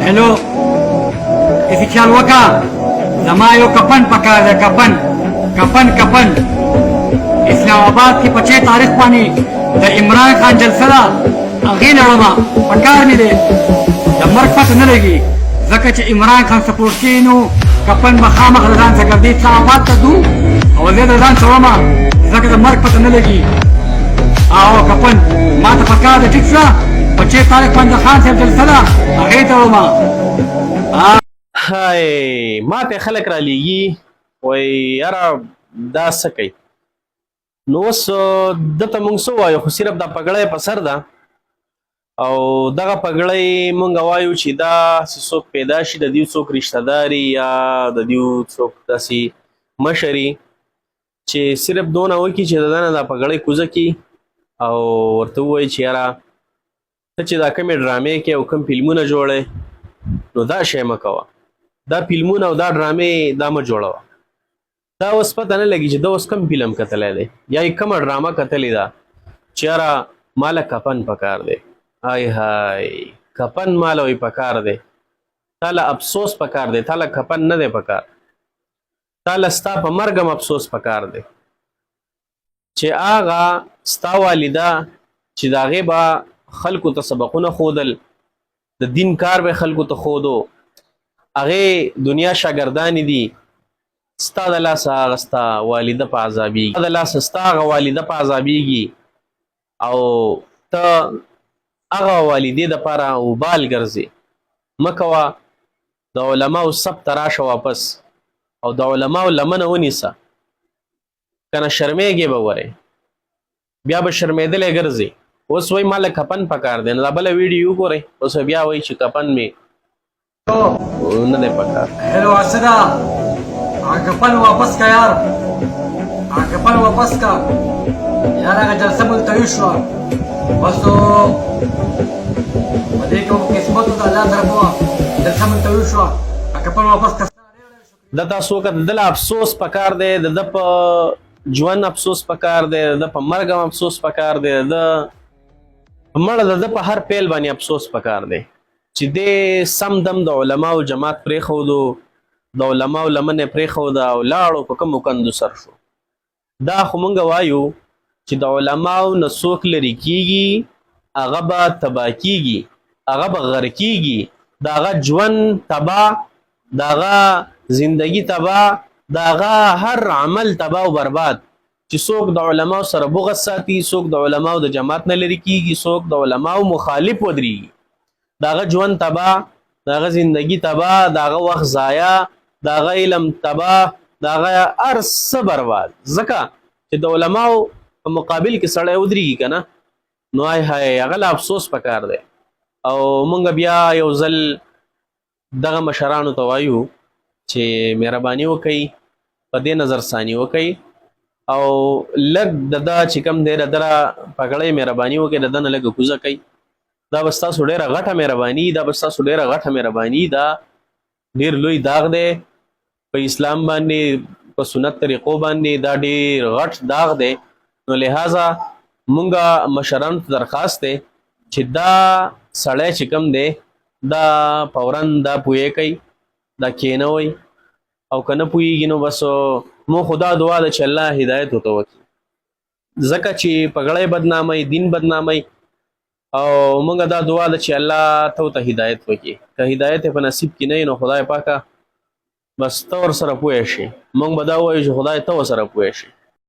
हेलो इसी ख्याल वका जमा यो कपन पकार है कपन कपन कपन इस्लामाबाद की 25 तारीख पानी द इमरान खान जलसला अगे लड़मा पकार में दे द मरकत न लगी जका च इमरान खान सपोर्ट कीनो कपन मखाम खलदान से कर दी इस्लामाबाद का दू और ले रदान सवमा जका द मरकत न लगी आओ कपन मा त पकार दे ठीक सा 25 तारीख पानी खान से जलसला अगे लड़मा هاي ما ته خلک را لیږي وای یاره دا څه کوي نو اوس دته مونږ څه وایو خو صرف دا پګړی په سر ده او دغه پګړی مونږ وایو چې دا څوک پیدا شي د دیو څوک رشته داري یا د دیو څوک داسې مشري چې صرف دونه وکړي چې د ده نه دا پګړی کوزه کړي او ورته ووایي چې یاره ته چې دا کومې ډرامې کوې او کوم فلمونه جوړی نو دا شی مه کوه دا فلمونه او دا ډرامې دا مه جوړوه دا اوس پته نه لګي چې دا اوس کوم فلم کتلی دی یا یې کومه ډرامه کتلې ده چې یاره ماله کفن پکار دی های های کفن ماله وی پکار دی تاله افسوس پکار دی تاله کفن نه دی پکار تاله ستا په مرګ هم افسوس پکار دی چې هغه ستا والده چې د هغې به خلکو ته سبقونه ښودل د دین کار به خلکو ته ښودو هغې دنیا شاګردانې دي ستا د لاسه هغه ستا والده په عذابېږي ستا د لاسه ستا هغه والده په عذابېږي او ته هغه والدې دپاره وبال ګرځې مه کوه د علماو سب ته راشه واپس او د علماو لمنه ونیسه که نه شرمېږې به ورې بیا به شرمېدلی ګرځې اوس وایي ما له کفن پکار دی نو دا بله ویډیو وګورئ اوس بیا وایي چې کفن مې نه دی پکار हेलो अर्शदा कपन वापस का यार कपन वापस का यार अगर जलसा मुलतवी شو बस तो देखो किस्मत तो अल्लाह तरफो जलसा मुलतवी شو कपन वापस का دا تاسو که د دله افسوس پکار دی د ده په ژوند افسوس پکار دی د ده په مرګ هم افسوس پکار دی د ده مړه د ده په هر پیل باندې افسوس پکار دی چې دی سم دم د علماو جماعت پرېښودو د علماو لمنې پرېښوده او لاړو په کومو کندو سر شو دا خو مونږ وایو چې د علماو نه څوک لرې کېږي هغه به تباه کېږي هغه به غر کېږي د هغه ژوند تباه د هغه زندگی تباه د هغه هر عمل تباه او برباد چې څوک د علماو سره بغض ساتي څوک د علماو د جماعت نه لرې کېږي څوک د علماو مخالف ودرېږي د هغه ژوند تباه د هغه زندگی تباه د هغه وخت ضایع د هغه علم تباه د هغه هر څه برباد ځکه چې د علماو په مقابل کې سړی ودرېږي که نه نو های های هغه له افسوس پکار دی او مونږ بیا یو ځل دغه مشرانو ته وایو چې مهرباني وکئ په دې نظر ثاني وکئ او لږ د ده چې کوم دی د ده را پګړی مهرباني وکئ د ده نه لږه کوزه کوئ دا به ستاسو ډېره غټه مهرباني دا به ستاسو ډېره غټه مهرباني دا ډېر لوی داغ دی په اسلام باندې په سنت طریقو باندې دا ډېر غټ داغ دی نو لہذا مونږ مشرانو ته درخواست دی چې دا سړی چې کوم دی دا فورا دا پوهې کوي دا کینوئ او که نه پوهېږي نو بس مو خدا دعا ده چې الله هدایت ورته وکړي ځکه چې پګړی بدنامئ دین بدنامئ او مونږ دا دعا ده چې الله ته ورته هدایت وکړي که هدایت یې په نصیب کې نه وي نو خدای پاکه بس ته ورسره پوه شي مونږ به دا ووایو چې خدای ته ورسره پوه شي